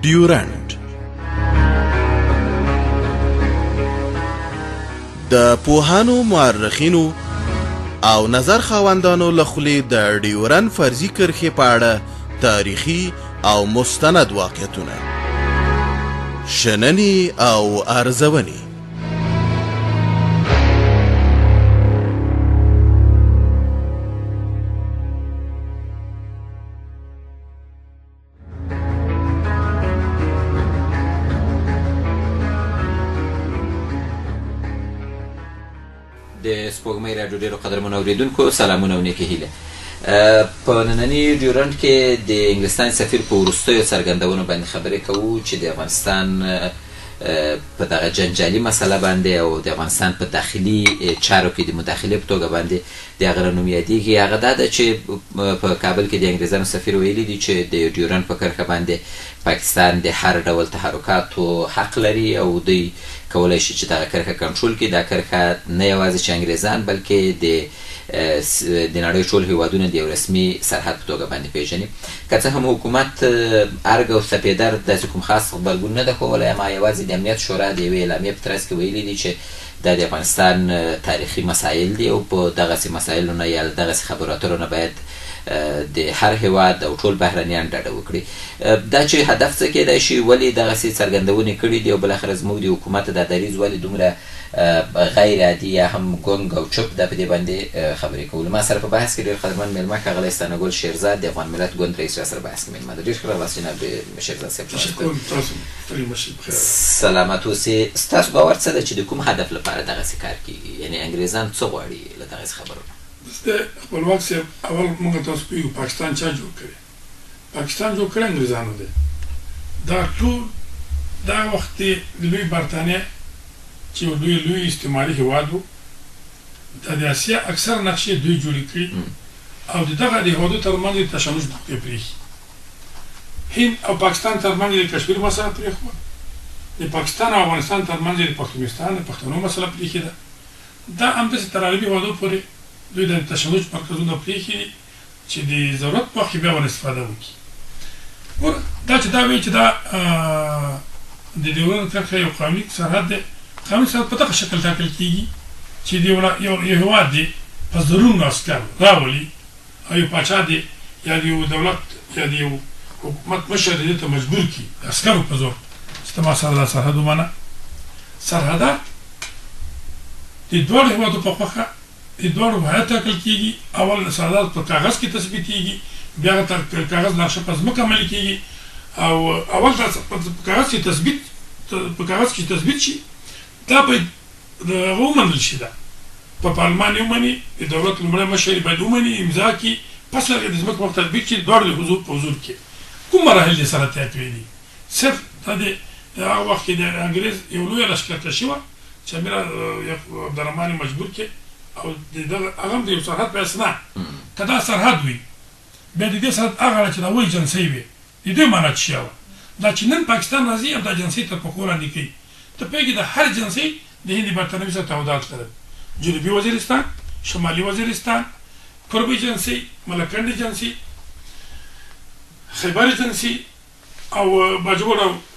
ډیورنډ د پوهانو، مورخینو او نظر خاوندانو له خولې د ډیورنډ فرضي کرښې په اړه تاریخي او مستند واقعیتونه، شننې او ارزونې. د سپوږمۍ راډیو ډېرو قدرمنو اورېدونکو سلامونه او نیکې هیلې. په ننني ډیورنډ کې د انګلستان سفیر په وروستیو څرګندونو باندې خبرې کوو چې د افغانستان په دغه جنجالي مسله باندې او د افغانستان په داخلي چارو کې د مداخلې په توګه باندې د هغه نوم یادېږي. هغه دا ده چې په کابل کې د انګریزانو سفیر ویلي دي چې د ډیورنډ په کرښه باندې پاکستان د هر ډول تحرکاتو حق لري او دوی کولی شي چې دغه کرښه کنټرول کړي. دا کرښه نه یوازې چې انګریزان بلکې د نړۍ ټول هیوادونه د یو رسمي سرحد په توګه باندې پیژني. که څه هم حکومت ارګ او سپېدر داسې کوم خاص غبرګون نه ده ښوولی، اما یوازې د امنیت شورا د یوې اعلامیې په ترڅ کې ویلي دي چې دا د افغانستان تاریخي مسایل دي او په دغسې مسایلو نه یا دغسې خبرو اترو نه باید د هر هیواد او ټول بهرنیان ډډه وکړي. دا چې هدف څه کیدای شي، ولې دغسې څرګندونې کړي دي او بالاخره زموږ د حکومت دا دریځ ولې دومره غیر عادي یا هم ګونګ او چپ ده، په دې باندې خبرې کولو. ما سره په بحث کې ډېر قدرمن میلمه ښاغلی ستانه ګل شیرزاد د افغان ملت ګوند رئیس را سره بحث کې میلمه ده. ډېر ښه راغلاست جناب شیرزاد صاحب. سلامت اوسئ. ستاسو باور څه ده چې د کوم هدف لپاره دغسې کار کېږي؟ یعنې انګریزان څه غواړي له دغسې خبرو؟ خپلواک صاحب، اول موږ تاسو پوهېږو پاکستان چا جوړ کړی؟ پاکستان جوړ کړی انګریزانو دی. دا ټول دا وخت د لوی برطانیه چې یو لوی استعماري هېواد و، د اسیا اکثر نقشې دوی جوړې کړي او د دغه د هېوادو ترمنځ یې تشنج نقطې پرېښي. هند او پاکستان ترمنځ یې د کشمیر مسله پرېښوه، د پاکستان او افغانستان ترمنځ یې د پښتونستان د پښتنو مسله پرېښې ده. دا همداسې تر عربي هېوادو پورې دوی د تشنج مرکزونه پرېښي دي چې د ضرورت په وخت کې بیا ورنه استفاده وکړي. دا چې دا وایي چې دا د ډیورنډ کرښه یو قانوني سرحد دی، قانوني سرحد په دغه شکل ټاکل کېږي چې یو هېواد دی په زرونو عسکر راولي او یو پاچا دی یا د یو دولت یا د یو حکومت مشر دې ته مجبور کړي عسکرو په زور چې ته ما سره دا سرحد ومنه. سرحدات د دواړو هېوادو په خوښه د دواړو باید ټاکل کېږي. اول سرحدات په کاغذ کې تثبیتېږي، بیا هغه کاغذ نقشه په ځمکه عملي کېږي او اول په کاغذ کې تثبیت شي، دا باید هغه ومنل شي. دا په پارلمان یې ومني، د دولت لومړی مشر باید ومني، امضا کړي، پس هغې د ځمکې په وخت تثبیت شي. دواړو د حضور په حضور کې کوم مراحل دې سره طی کړي دي؟ صرف دا د هغه وخت کې د انګریز یو لویه لښکرکشي وه چې امیر عبدالرحمن یې مجبور کړي او هغه هم د یو سرحد په اسنا. که دا سرحد وي بیا د دې سرحد هغه چې دا وایي جنسۍ وي، د دې معنا څه شی وه؟ دا چې نن پاکستان راځي او دا جنسۍ تر پښو لاندې کوي. ته پوهېږې د هر جنسۍ د هند برطانوي سره تعهدات لرل. جنوبي وزیرستان، شمالي وزیرستان، قربي جنسۍ، ملکنډ جنسۍ، خیبر جنسۍ او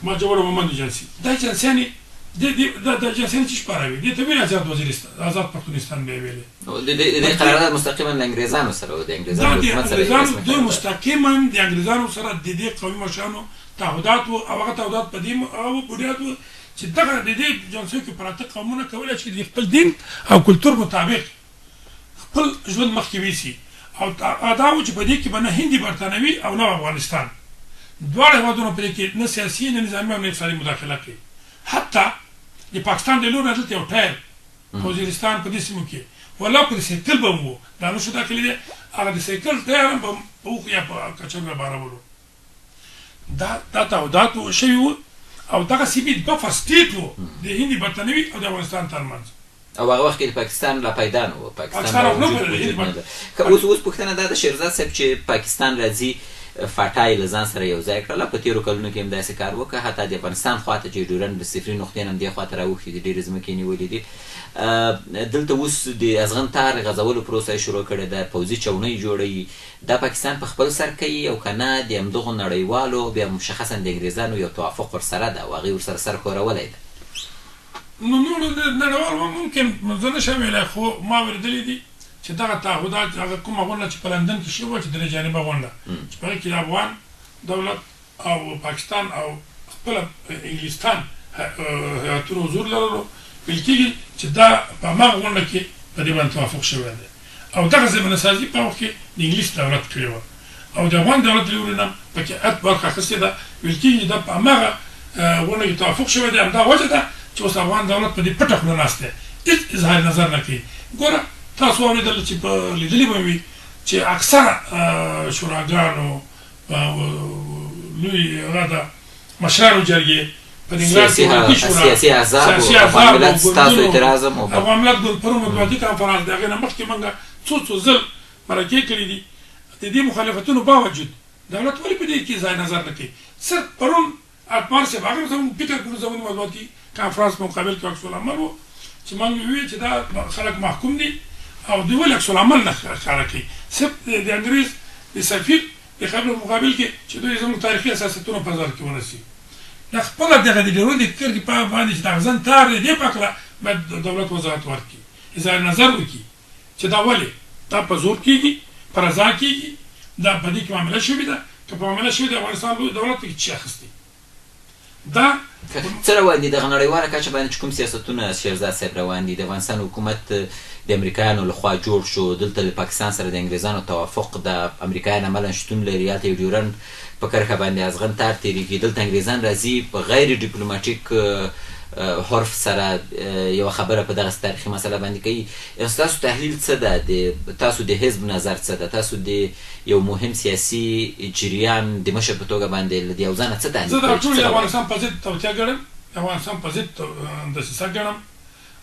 باجوړ مومند جنسۍ. دا جنسیانې دا جنسیانې څه شپاروي؟ دې ته ویل آزاد وزیرستان، آزاد پښتونستان بیا ویلې. د قرارداد مستقیما له انګریزانو سره و، د انګریزانو حکومت سره دوی مستقیما د انګریزانو سره د دې قومي مشرانو تعهدات وو او هغه تعهدات په دې بنیاد وو چې دغه د دې جنسیو کې پراته قومونه کولی شي د خپل دین او کلتور مطابق خپل ژوند مخکې ویسي. او دا و چې په دې کې به نه هندي برطانوي او نه افغانستان دواړه هېوادونه په دې کې نه سیاسي نه نظامي او نه اقتصادي مداخله کوي. حتی د پاکستان د لوري نه دلته یو ټایر په وزیرستان په دې سیمو کې ولا په سایکل به و، دا نو شو داخلي دی، هغه د سایکل ټایر هم په اوښ یا په کچر بارولو. دا تعهدات شوي وو او دغه سیمې بفر سټیټ و د هندي برطانوي او د افغانستان ترمنځ. او هغه وخت کې د پاکستان لا پیدا نه و، پاکستان اوس پوښتنه دا د شیرزاد صاحب چې پاکستان راځي فاټای له ځان سره یو ځای کړله. په تېرو کلونو کې هم داسې کار وکړه، حتی د افغانستان خواته چې ډیورنډ صفري نقطې نه هم دې خواته راوښتي دي، ډېرې ځمکې یې نیولې دي. دلته اوس د ازغن تار غځولو پروسه یې شروع کړې ده، پوځي چونۍ جوړوي. دا پاکستان په خپل سر کوي او که نه د همدغو نړیوالو بیا مشخصا د انګریزانو یو توافق ورسره ده او هغوی ورسره سر ښورولی ده؟ نو نورو نړیوال ممکن زه نشم ویلی، خو ما اورېدلي دي چې دغه تعهدات هغه کومه غونډه چې په لندن کې شوې وه چې درې جانبه غونډه چې په هغې کې د افغان دولت او پاکستان او خپله انګلستان هیاتونو حضور لرلو، ویل کېږي چې دا په هماغه غونډه کې په دې باندې توافق شوی دی او دغه زمینه سازي په وخت کې د انګلیس دولت کړې وه او د افغان دولت له لوري نه پکې برخه اخیستې ده. ویل کېږي دا په هماغه غونډه کې توافق شوی دی. همدا وجه ده چې اوس افغان دولت په دې پټه خوله ناست دی، هېڅ اظهار نظر نه کوي. ګوره تاسو اورېدل چې په لیدلي به وي چې اکثره شوراګانو لوی هغه د مشرانو جرګې په سیاسي احزاب او افغان ملت ستاسو اعتراض هم افغان ملت ګل پرون مطبوعاتي کنفرانس د هغې نه مخکې موږ څو ځل مرکې کړي دي. د دې مخالفتونو باوجود دولت ولې په دې کې ځای نظر نه کوي؟ صرف پرون اکبر صاحب هغه زموږ فکر کړو زموږ مطبوعاتي کنفرانس په مقابل کې عکس العمل و چې موږ وویل چې دا خلک محکوم دي او دوی ولې عکس العمل نه ښکاره کوي. صرف د انګریز د سفیر د خبرو مقابل کې چې دوی زموږ تاریخي اساسیتونه په نظر کې ونیسي. دا خپله دغه د ډیورنډ د کرښې په باندې چې د اغزن تار دی دې په هکله باید دولت وضاحت ورکړي، اظهار نظر وکړي چې دا ولې دا په زور کېږي، په رضا کېږي، دا په دې کې معامله شوې ده. که په معامله شوې ده افغانستان لوی دولت پکې څه اخیستی دا څه روان دي؟ دغه نړیواله کچه باندې چې کوم سیاستونه شیرزاد صاحب روان دي؟ د افغانستان حکومت د امریکایانو لخوا جوړ شو، دلته د پاکستان سره د انګریزانو توافق د امریکایان عملا شتون لري، هلته یو ډیورنډ په کرښه باندې ازغن تار تېرېږي، دلته انګریزان راځي په غیر ډیپلوماټیک حرف سره یوه خبره په دغسې تاریخي مسله باندې کوي. ستاسو تحلیل څه ده؟ تاسو د حزب نظر څه ده؟ تاسو د یو مهم سیاسي جریان د مشر په توګه باندې د یو ځانه څه تحلیل کوئ؟ زه د ټول افغانستان په ضد توطیه ګڼم، افغانستان په ضد دسیسه ګڼم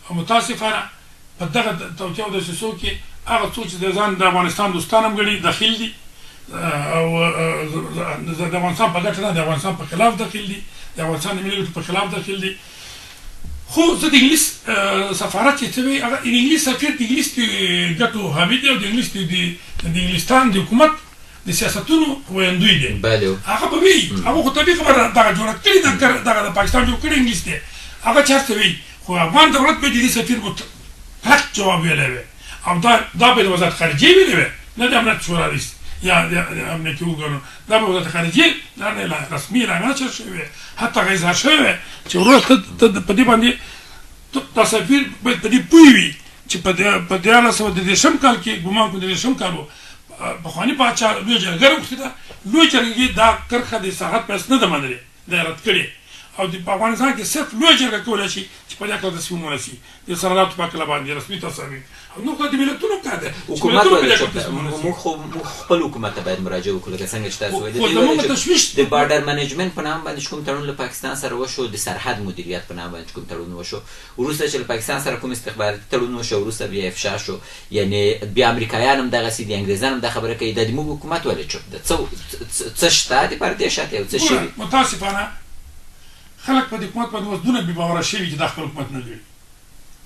او متاسفانه په دغه توطیه او دسیسو کې هغه څوک چې د ځان د افغانستان دوستان هم ګڼي دخیل دي او د افغانستان په ګټه نه د افغانستان په خلاف دخیل دي، د افغانستان د ملي ګټو په خلاف دخیل دي. خو زه د انګلیس سفارت چې څه وایي هغه د انګلیس سفیر د انګلیس د ګټو حامي دی او د انګلیس د انګلستان د حکومت د سیاستونو ویندوی دی. هغه به وایي هغه خو طبیعي خبره دغه جوړه کړې ده، دغه د پاکستان جوړ کړی انګلیس دی، هغه چېرته وایي. خو افغان دولت به د دې سفیر حق جواب ویلی وی او دا به د وزارت خارجیې ویلی وی، نه د امنیت شورا رئیس یا د امنیتي ارګانو، دا به وزارت خارجیې دا نه رسمي اعلان نشر شوی وی، حتی هغه اظهار شوی وی چې وروره ته په دې باندې دا سفیر باید په دې پوه وي چې په 1913 کال کې ګمان کوم 13 کال و پخواني پاچا لویه جرګه راوښتې ده، لویه جرګې دا کرښه د سرحد په حیث نه ده منلې، دا یې رد کړې او په افغانستان کې صرف لویه جرګه کولی شي چې په دې هکله تصمیم ونیسي د سرحداتو په هکله باندې رسمي تصامیم. نو خو د ملتونو کار دی، موږ خپل حکومت ته باید مراجعه وکړو لکه څنګه چې تاسو ویلي د بارډر منیجمنټ په نام باندې چې کوم تړون له پاکستان سره وشو، د سرحد مدیریت په نام باندې چې کوم تړون وشو، وروسته چې له پاکستان سره کوم استخباراتي تړون وشو وروسته بیا افشا شو، یعنې بیا امریکایان هم دغسې د انګریزان هم دا خبره کوي دا د موږ حکومت ولې چوپ ده؟ څه شته د پردې شاته یو څه شوي؟ متاسفانه خلک په دې حکومت باندې اوس دونه بې باوره شوي چې دا خپل حکومت نه لري.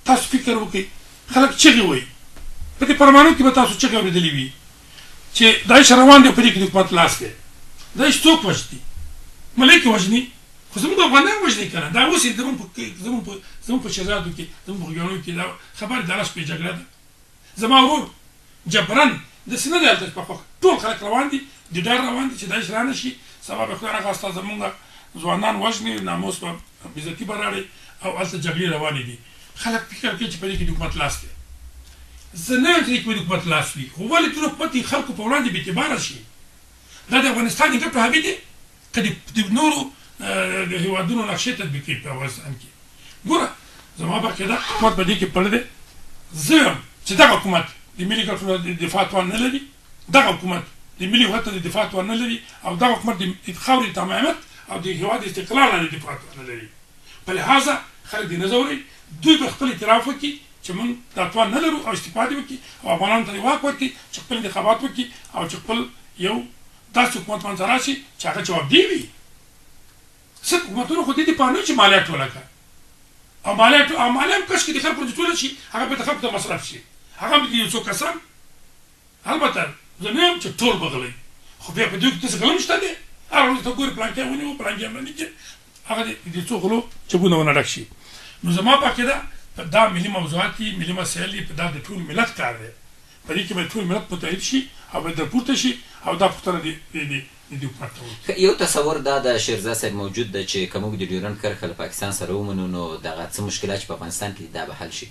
تاسو فکر وکړئ خلک چغې وایي، په دې پرمانو کې به تاسو چغې اورېدلې وي چې دا ایش روان دی په دې کې د حکومت لاس دی، دا ایش څوک وژني؟ ملایکې وژني، خو زموږ افغانان وژني که نه؟ دا اوس زموږ په شهزادو کې زموږ په خوږیاڼیو کې دا خبرې د لاس پې جګړه ده. زما ورور جبرن داسې نه دی هلته چې په خوښه ټول خلک روان دي د ډار روان دي چې دا ایش رانه شي، سبا به خدای ناخواسته زموږ ځوانان وژني، ناموس په بېزتي به راړي او هلته جګړې روانې دي. خلک فکر کوي چې په دې کې د حکومت لاس دی. زه نه یم چې دې کې د حکومت لاس وي، خو ولې ټول حکومت د خلکو په وړاندې بې اعتباره شي؟ دا د افغانستان د ګټو حامي دی که د نورو د هېوادونو نقشې تطبیق کوي په افغانستان کې؟ ګوره زما په عقیده حکومت په دې کې پړ دی. زه یم چې دغه حکومت د ملي ګټو د دفاع توان نه لري، دغه حکومت د ملي وحدت د دفاع توان نه لري او دغه حکومت د خاورې تمامیت او د هېواد استقلال نه دفاع توان نه لري. په لحاظه خلک دې نه ځوري، دوی به خپل اعتراف وکړي چې موږ دا توان نه لرو او استفاده وکړي او افغانانو ته واک ورکړي چې خپل انتخابات وکړي او چې خپل یو داسې حکومت منځ راشي چې هغه جوابدې وي. څه حکومتونه خو دې دپاره نه چې مالیه ټوله کړه او مالیه هم کش کې د خلکو ټوله شي هغه بېرته خلکو ته مصرف شي. هغه هم د یو څو کسان البته زه نه یم چې ټول به غلی خو بیا په دوی کې داسې غلم شته دی. هر ورځ ته ګورې پلانکې ونیو پلانکې باندې کې هغه د څو غلو جبونه ونه ډک شي. نو زما په عقیده دا ملي موضوعات دي ملي مسایل دي دا د ټول ملت کار دی. په دې کې باید ټول ملت متحد شي او باید راپورته شي او دا پوښتنه د حکومت ته وکړي. یو تصور دا د شیرزاد صاحب موجود ده چې که موږ د ډیورنډ کرښه له پاکستان سره ومنو نو دغه څه مشکلات چې په افغانستان کې دي دا به حل شي.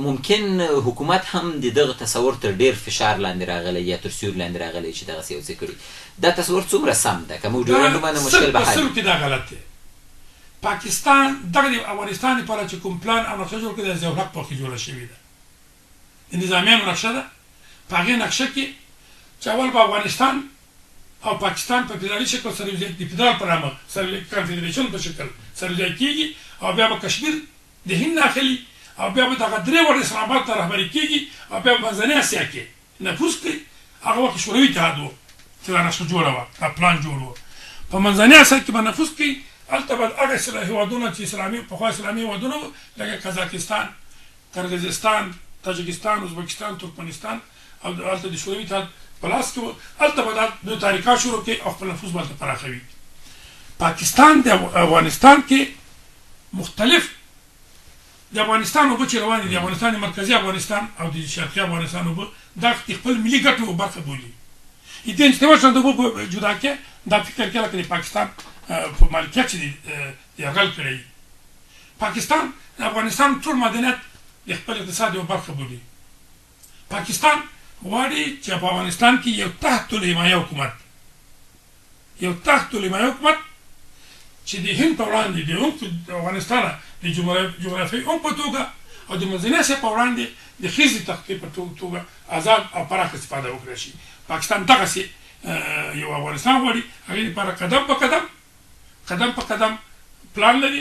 ممکن حکومت هم د دغه تصور تر ډیر فشار لاندې راغلی یا تر سیوري لاندې راغلی چې دغسې یو څه کړي. دا تصور څومره سم ده که موږ ډیورنډ ومنو مشکل به حل صرف کې دا غلط دی. پاکستان دغه د افغانستان لپاره چې کوم پلان او نقشه جوړ کړې د ضیاءالحق په وخت کې جوړه شوې ده. د نظامیانو نقشه ده. په هغې نقشه کې چې اول به افغانستان او پاکستان په فدرالي شکل سره یوځای د فدرال په نامه سره کنفدریشن په شکل سره یوځای کېږي او بیا به کشمیر د هند داخلي او بیا به دغه درې وړ اسلام آباد ته رهبري کېږي او بیا به منځنۍ اسیا کې نفوذ کوي. هغه وخت شوروي اتحاد و چې دا نقشه جوړه وه دا پلان جوړ و. په منځنۍ اسیا کې به نفوذ کوي. هلته به هغه هېوادونه چې پخوا اسلامي هېوادونه وو لکه قزاقستان قرغیزستان تاجکستان ازبکستان ترکمنستان او هلته د شوروي اتحاد په لاس کې وو. هلته به دا دوی تحریکات شروع کړي او خپل نفوذ به هلته پراخوي. پاکستان د افغانستان کې مختلف د افغانستان اوبه چې روانې دي افغانستان مرکزي افغانستان او د شرقي افغانستان اوبه دا خپل ملي ګټو برخه بولي. دې چې ورشان د اوبو جدا کې دا فکر کې لکه د پاکستان په مالکیت چې یرغل کړی. پاکستان د افغانستان ټول معدنیات د خپل اقتصاد یوه برخه بولي. پاکستان غواړي چې په افغانستان کې یو تحت الحمایه حکومت چې د هند په وړاندې د افغانستان د جغرافیایي عمق په توګه او د منځنۍ اسیا په وړاندې د خیزې تخطیط په توګه آزاد او پراخه استفاده وکړی شي. پاکستان دغسې یو افغانستان غواړي. هغې لپاره قدم په قدم پلان لري.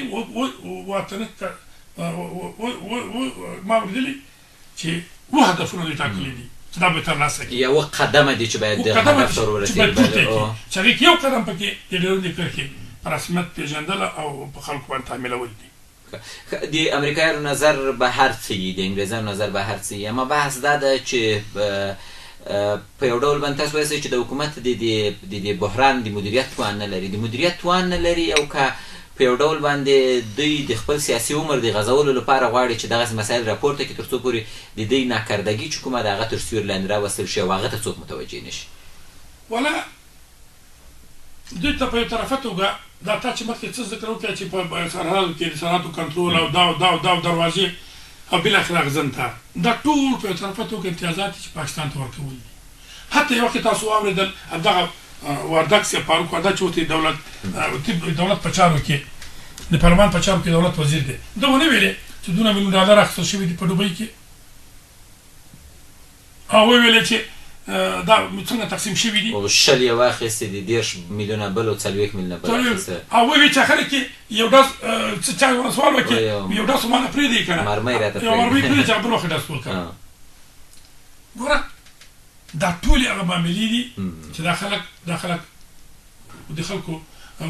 ما اورېدلي چې اووه هدفونه دوی ټاکلي دي چې دا به ترلاسه کړي. یوه قدمه دي چې باید د هدف ته ورسېږي چې هغې کې یو قدم پکې د ډیورنډ کرښې په رسمیت پېژندله او په خلکو باندې تعمیلول دي. د امریکایانو نظر به هر څه وي د انګریزانو نظر به هر څه وي اما بحث دا ده چې په یو ډول باندې تاسو وایئ چې د حکومت د بحران د مدیریت توان نه لري او که په یو ډول باندې دوی د خپل سیاسي عمر د غځولو لپاره غواړي چې دغسې مسایل راپورته کړي تر څو پورې د دوی ناکردګي چې کومه ده هغه تر سیوري لاندې راوستل شي او هغه ته څوک متوجه نه شي. والا دوی ته په یو طرفه توګه دا تا چې مخکې څه ذکر وکړه چې په سرحدو کې د سرحدو کنټرول او دا دروازې او بالاخره اغزن ته دا ټول په یو طرفه توګه امتیازات چې پاکستان ته ورکول دي. حتی یو وخت تاسو واورېدل همدغه وردګ صاحب فاروق وردګ چې اوس دولت په چارو کې د پارلمان په چارو کې دولت وزیر دی ده ونه ویلې چې $2 میلیون اخیستل شوي دي په دوبۍ کې او ویلې چې دا څنګه تقسیم شوي دي او 60 یې واخیستې دي 10 میلیونه بل او 40 میلیونه بل اخیسته او ویلې چې خلک یو ډاس چا سوال وکړي یو ډاس مانه پرېږدي که نه مرمۍ راته یو مرمۍ پرېږدي چې بل وخت ډاس وکړه. ګوره دا ټولې هغه معاملې دي چې دا خلک د خلکو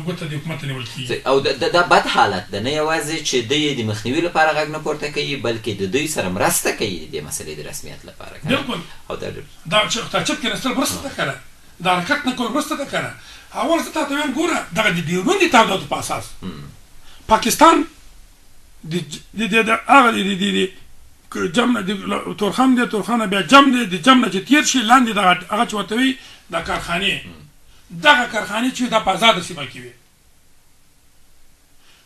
ګوته د حکومت نیول کېږي او دا بد حالت ده نه یوازې چې دوی د مخنیوي لپاره غږ نه پورته کوي بلکې د دوی سره مرسته کوي د دې مسلې د رسمیت لپاره. بلکل دا چپ کېناستل مرسته ده که نه دا حرکت نه کول مرسته ده که نه. اول زه تاته وایم ګوره دغه د ډیورنډ تعهداتو په اساس پاکستان هغه جمع تورخم دی تورخانه بیا جمع دی د جمع نه چې تېر شي لاندې هغه چې ورته وایي دا کارخانې دغه کارخانې چې دا په ازاده سیمه کې وي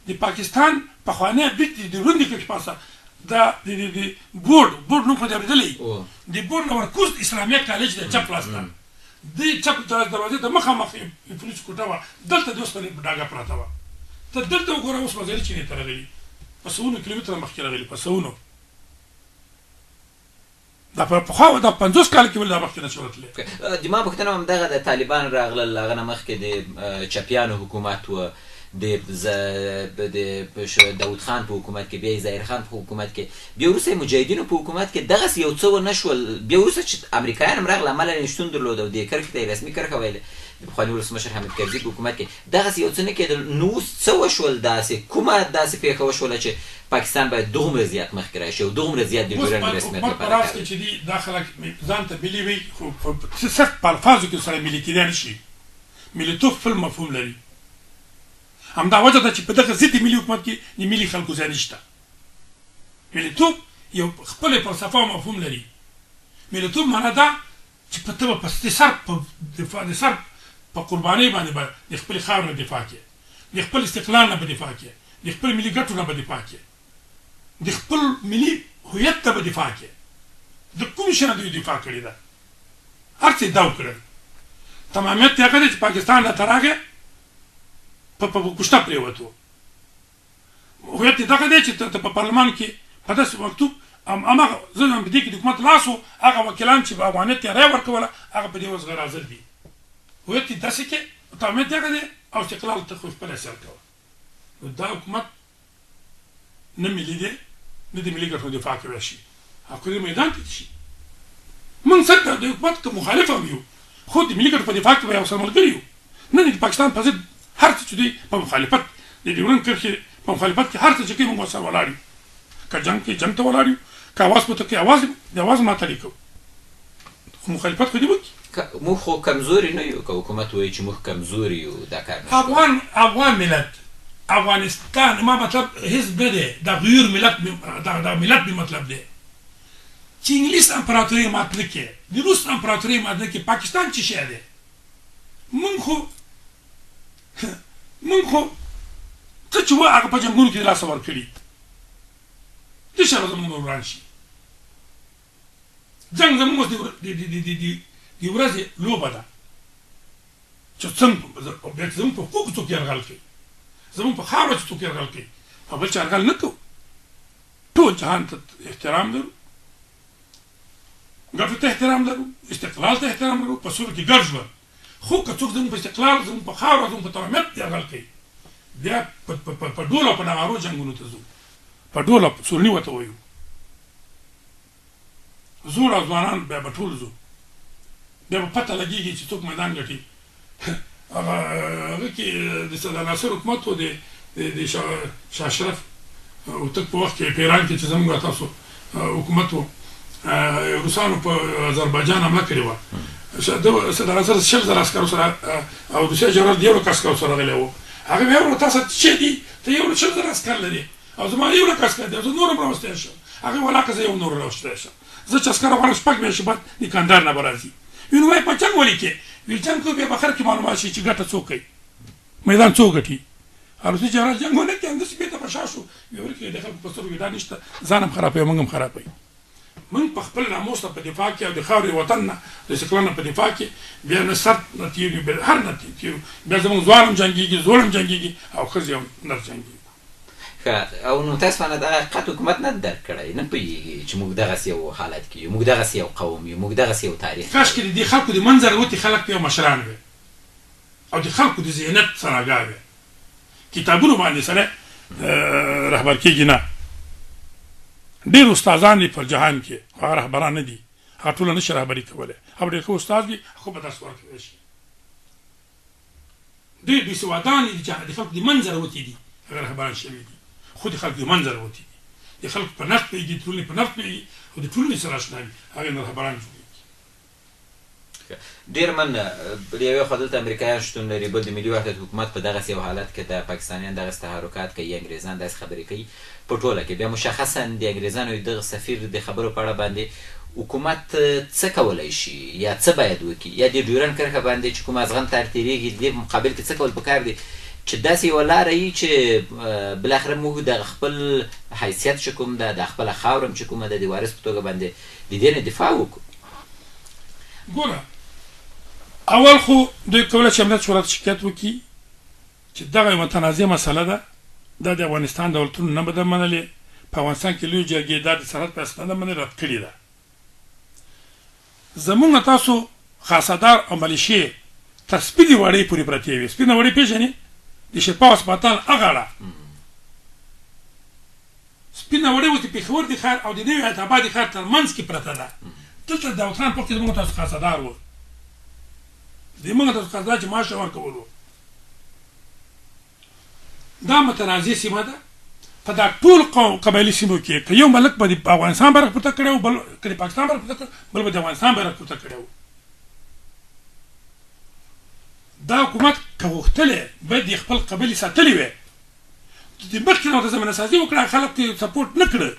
د پاکستان پخوانی بیت د ډیورنډ کرښې په اساس دا د بورډ نوم خو دې اورېدلی د بورډ نه ورکوز اسلامیه کالج دی چپ لاس ته د چپ دروازې ته مخامخ پولیس کوټه وه دلته د اوسپنې ډاګه پراته وه ته دلته وګوره اوس مزلي چینې ته راغلي په سوونو کیلومتره مخکې راغلي په سوونو دا پخوا دا 50 کال کې ول دا مخکې نه شو تللی. د ما پوښتنه همدغه د طالبان راغلل هغه نه مخکې د چپیانو حکومت و د داود خان په حکومت کې، بیا ظاهر خان په حکومت کې، بیا وروسته مجاهدینو په حکومت کې دغسې یو څه ونه شول. بیا وروسته چې امریکایان هم راغله عملاً شتون درلود او دې کرښې ته یې رسمي کرښه ویله د پخواني ولسمشر حامد کرزي په حکومت کې دغسې یو څه نه کېدل. نو اوس څه وشول؟ کومه داسې پېښه وشوله چې پاکستان باید دومره زیات مخکې راشي او دومره زیات د ډیورنډ رسمیت لپاره کار وکړي؟ چې دي دا خلک ځان ته ملي وایي، خو په سخت په الفاظو کې سره ملي کېدای نه شي. ملیتوب خپل مفهوم لري. همدا وجه ده چې په دغه ضد ملي حکومت کې د ملي خلکو ځای نشته. ملیتوب یو خپل فلسفه او مفهوم لري. ملیتوب معنا ده چې په ته په سر په دفاع د سر په قربانۍ باندې به د خپل خاور نه دفاع کې، د خپل استقلال نه به دفاع کې، د خپل ملي ګټو نه به دفاع کې، د خپل ملي هویت ته به دفاع کې. د کوم شي نه دوی دفاع کړې ده؟ هر څه دا وکړل. تمامیت یې هغه دی چې پاکستان راته راغی په کوشته پرېوتو. هویت یې دغه دی چې ته په پارلمان کې په داسې مکتوب هماغه زه په دې کې د حکومت لاس و، هغه وکیلان چې په افغانیت یې رایه ورکوله هغه په دې اوس غیر حاضر دي. هویت یې داسې کې تمامیت یې هغه دی او استقلال ته خو خپل اثر کوه. نو دا حکومت نه ملي دی، نه د ملي ګټو دفاع کولی شي. حقوقي میدان کې شي. موږ څنګه د حکومت مخالف هم یو، خو د ملي ګټو په دفاع کې به یو سره ملګري یو. نه د پاکستان په ضد هر څه چې دوی په مخالفت د ډیورنډ کرښې په مخالفت کې هر څه چې کوي موږ ورسره ولاړ یو. که جنګ کې جنګ ته ولاړ یو، که اواز پورته کوي د اواز ملاتړ یې کوو. خو مخالفت خو دې وکړي. موږ خو کمزوري نه یو. که حکومت وایي چې موږ کمزوري یو دا کار نه افغان ملت افغانستان ما مطلب حزب نه دی، د غیور ملت د ملت مې مطلب دی چې انګلیس امپراتوري مات نه کړي، د روس امپراتوري مات نه کړي. پاکستان څه شی دی؟ موږ خو څه چې وه هغه په جنګونو کې د لاسه ورکړي. دې شی به زموږ وران شي. جنګ زموږ اوس د ورځې لوبه ده چې څنګه زموږ په حقوقو څوک یرغل کوي، زموږ په خاوره چې څوک یرغل کوي، په بل چا یرغل نه کوو. ټول جهان ته احترام لرو، ګټو ته احترام لرو، استقلال ته احترام لرو، په سولو کې ګډ ژوند. خو که څوک زموږ په استقلال، زموږ په خاوره، زموږ په تمامیت یرغل کوي، بیا په ډول او په نغارو جنګونو ته ځو. په ډول او سورني ورته وایو. زوړ او ځوانان بیا به ټول ځو. بیا به پته لګېږي چې څوک میدان ګټي. هغه کې د سردار ناصر حکومت و د شاه اشرف هوتک په وخت کې په ایران کې چې زموږ تاسو حکومت و، روسانو په اذربایجان حمله کړې وه. سردار ناصر 100,000 عسکرو سره او روسیه جنرال د 1 لک عسکرو سره راغلی و. هغه بیا وویل تاسو څه دي؟ ته 100,000 عسکر لرې او زما 1 لک عسکر دی، زه نور هم راوستی شم. هغې ویل هغه زه یو نور راوستی شم. زه چې عسکر غواړم 6 میاشتې بعد د کندهار نه به راځي. ویل وایي په جنګ ولې کې؟ ویل جنګ کوو بیا به خر کې معلومات شي چې ګټه څوک کوي، میدان څوک ګټي. روسي جنرال جنګ ونه کړي، همداسې بېرته په شا شو. ویل کې د خلکو په سترګو کې دا نشته، ځان هم خرابوي، موږ هم خرابوي. موږ په خپل ناموس نه په دفاع کې او د خاورې وطن نه د استقلال نه په دفاع کې بیا نه سر نه تېرو، هر نه تېرو. بیا زموږ ځوان هم جنګېږي، زوړ هم جنګېږي او ښځې هم نر جنګېږي. او نو تاسو باندې دا حقیقت حکومت نه درک کړی، نه پوهېږي چې موږ دغسې یو حالت کې یو، موږ دغسې یو قوم یو، موږ دغسې یو تاریخ. کاشکې د دې خلکو د منظر وتې خلک یو مشران وي او د خلکو د ذهنیت سناګاه وي. کتابونو باندې سره رهبر کېږي نه. ډېر استادان دي په جهان کې، هغه رهبران نه دي، هغه ټوله نشي رهبري کولی. هغه ډېر ښه استاد وي، خو به درس ورکولی شي. ډېر بېسوادان دي چې د خلکو د منظر وتې دي، هغه رهبران شوي دي، خو د خلکو د منظر وتې دي. د خلکو په نفس پوهېږي، د ټولنې په نفس پوهېږي او د ټولنې سره اشنا وي، هغه رهبران جوړېږي. ډېر من د یوې خوا دلته امریکایان شتون لري، بل د ملي وحدت حکومت په دغسې یو حالت کې د پاکستانیان دغسې تحرکات کوي، انګریزان داسې خبرې کوي په ټوله کې. بیا مشخصا د انګریزانو دغه سفیر د خبرو په اړه باندې حکومت څه کولی شي یا څه باید وکړي، یا د ډیورنډ کرښه باندې چې کوم ازغن ته تېرېږي د دې مقابل کې څه کول پکار دي چې داسې یوه لاره وي چې بالاخره موږ د خپل حیثیت چې کوم ده، د خپله خاوره چې کومه ده، د وارث په توګه باندې د دې نه دفاع وکړو. ګوره اول خو دوی کولی چې امنیت شورا ته شکایت وکړي چې دغه یوه متنازع مسله ده، دا د افغانستان دولتونو نه به ده منلې. په افغانستان کې لویې جرګې دا د سرحد په اساس نه منلې، رد کړې ده. زمونږ تاسو خاصدار او ملیشې تر سپینې وړۍ پورې پرتې وې. سپینه وړۍ پېژنې؟ د شفا هسپتال هغه اړه سپینه وړې وه د پېښور د ښار او د نوي حیات آباد د ښار تر منځ کې پرته ده دلته د داود خان پوخ کې زموږ تاسو خاصدار و زموږ تاسو خاصدار چې معاش یې ورکول و دا متنازع سیمه ده په دا ټول قبایلي سیمو کې که یو ملک به د افغانستان بیرغ پورته کړی و بل که د پاکستان بیرغ پورته کړی بل به د افغانستان بیرغ پورته کړی و دا حکومت که غوښتلی باید د خپل قبیلې ساتلې وی د مخکې نه ورته زمینه سازي وکړه خلک ته سپورټ نه کړه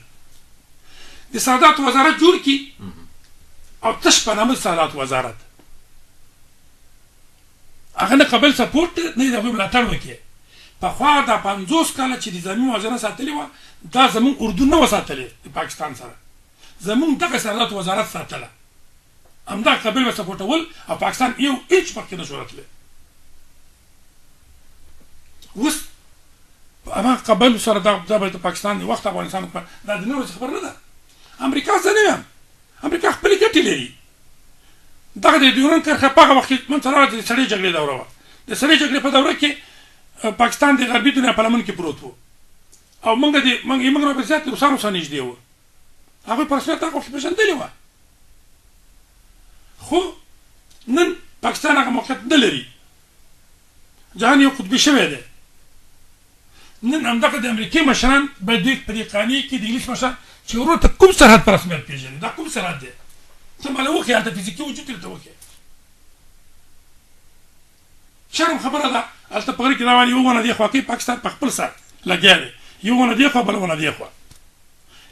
د سادات وزارت جوړ کړي او تش په نامه سادات وزارت هغه نه قبل سپورټ نه د هغوی ملاتړ وکړي پخوا دا 50 کاله چې د زمین موازنه ساتلې وه دا زمونږ اردو نه وه ساتلې د پاکستان سره زمونږ دغه سادات وزارت ساتله همدغه قبیل به سپورټول او پاکستان یو هیڅ مخکې نه شو راتلی اوس هماغه قبایلو سره دا به د پاکستان د وخت افغانستان دا د نورو خبر نه ده امریکا زه نه یم امریکا خپلې ګټې لري دغه د ډیورنډ کرښه په هغه وخت کې منځته راغله د سړې جګړې دوره وه د سړې جګړې په دوره کې پاکستان د غربي دنیا په لمن کې پروت و او موږ نه په زیات روسانو سره نږدې وو هغوی په رسمیت هغه وخت پېژندلې وه خو نن پاکستان هغه موقعیت نه لري جهان یو قطبي شوی دی نن همدغه د امریکې مشران باید دوی په دې قانع کې د انګلیس مشران چې ورور ته کوم سرحد په رسمیت پېژني دا کوم سرحد دی ته ماله وښیې هلته فزیکي وجود درته وښیې شرم خبره ده هلته په غره کې روان یو ونه دې خوا کوي پاکستان په خپل سر لګیا دی یو ونه دې خوا بل ونه دې خوا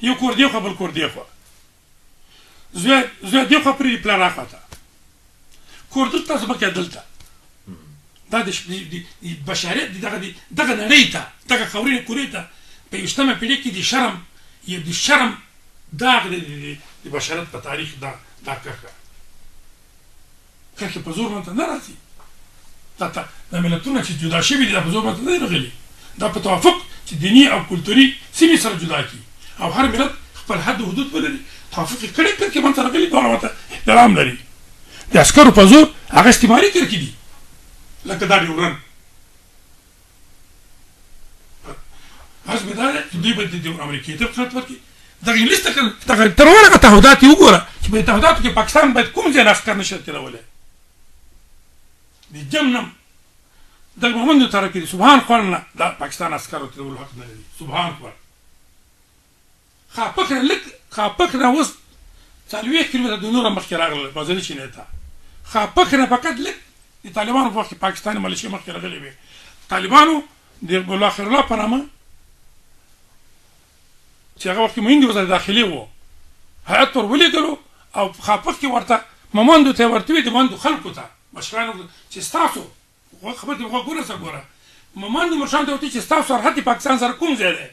یو کور دې خوا بل کور دې خوا زوی دې خوا پرې پلار راخواته کور دلته زمکه دلته دا د بشریت دغه نړۍ ته دغه خاورینې کورې ته په 21مه پېړۍ کې د شرم داغ دی د بشریت په تاریخ دا کرښې په زور باندې نه راځي دا ملتونه چې جدا شوي دي دا په زور باندې نه راغلي دا په توافق چې دیني او کلتوري سیمې سره جدا کړي او هر ملت خپل حد و حدود ولري توافق یې کړی کرښې باندې راغلي دواړه ورته احترام لري د عسکرو په زور هغه استعماري کرښې دي لکه دا ډیورنډ غرض مې دا دی چې دوی به د امریکې ته خدمت وکړي دغه انګلیس ته دغه تر ورغه تعهدات یې وګوره چې په تعهداتو کې پاکستان باید کوم ځای نه عسکر نشي تېرولی د جنګ نه دغه محمد ترکی دی سبحان خوړ نه دا پاکستان عسکرو تېرولو حق نه لري سبحان خوړ خاپک نه اوس 40 کیلومتره د نوره مخکې راغله بازاري چینې ته خاپک نه فقط لږ د طالبانو په وخت کې پاکستاني ملیشې مخکې راغلې وې طالبانو د ګل آخر الله په نامه چې هغه وخت کې مهندي وزیر داخلي و هیات ور ولیږلو او خاپک کې ورته ممندو ته ورته وي د مندو خلکو ته مشرانو چې ستاسو خبر دې وګوره څه ګوره ممندو مشران ته ورته چې ستاسو سرحد پاکستان سره کوم ځای دی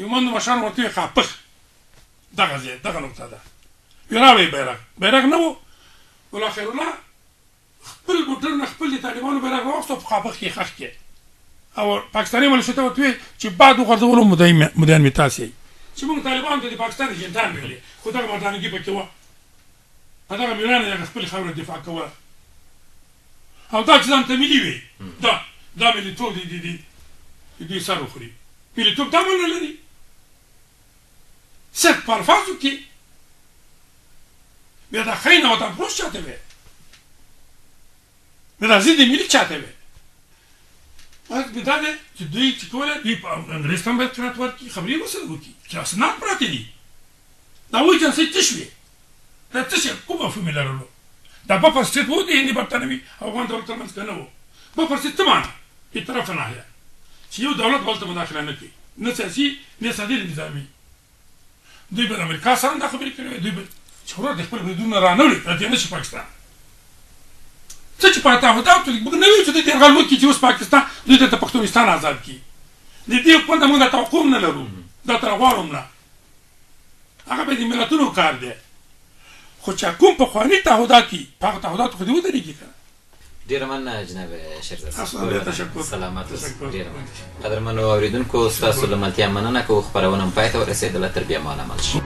یو مندو مشران ورته وي خاپک دغه ځای دغه نقطه ده راوړئ بیرغ نه و ګل آخر الله خپل موټر نه خپل د طالبانو بیرغ واخیستو په خاپک کې ښخ کړي او پاکستاني ملیشو ته ورته وي چې بعد وغورځولو مدین مې تاسې یئ چې موږ طالبانو ته د پاکستان اجنټان ویلې خو دغه مردانګي پکې وه په دغه مېړانه یې هغه خپلې خاورې دفاع کوله او دا چې ځان ته ملي وي دا ملیتوب د دوی سر وخوري ملیتوب دا معنی لري صرف په الفاظو کې بیا دا خاینه وطن پروست چاته وی بیا دا ضد ملي چاته وی باید دا دی چې دوی چې کولی دوی په انګریز ته هم باید قناعت ورکړي خبرې ورسره وکړي چې اسناد پراته دي دا وایي چې هسې تش وي دا تش کوم مفهوم یې لرلو دا بفر سټیټ و د هندي برطانوي او افغان دولت ترمنځ که نه و بفر سټیټ څه معنی بېطرفه ناحیه چې یو دولت بل ته مداخله نه کوي نه سیاسي نه اقتصادي نه نظامي دوی به د امریکا سره هم دا خبرې کړې وې دوی به چې ورور د خپل بریدونه را نه وړي راته نه شي پاکستان څه چې په تعهداتو موږ نه ویل چې دوی د یرغل وکړي چې اوس پاکستان دوی ته د پښتونستان آزاد کړي د دې حکومت موږ دا توقع هم نه لرو دا تر غواړو هم نه هغه به د ملتونو کار دی خو چې کوم پخواني تعهدات دي په هغه تعهداتو خو دې ودرېږي که نه ډېره مننه جناب شیرزاد سلامت اوسئ ډېره مننه قدرمنو اورېدونکو ستاسو له ملتیا مننه کوو خپرونه مو پای ته ورسېدله تر بیا مو عمل شي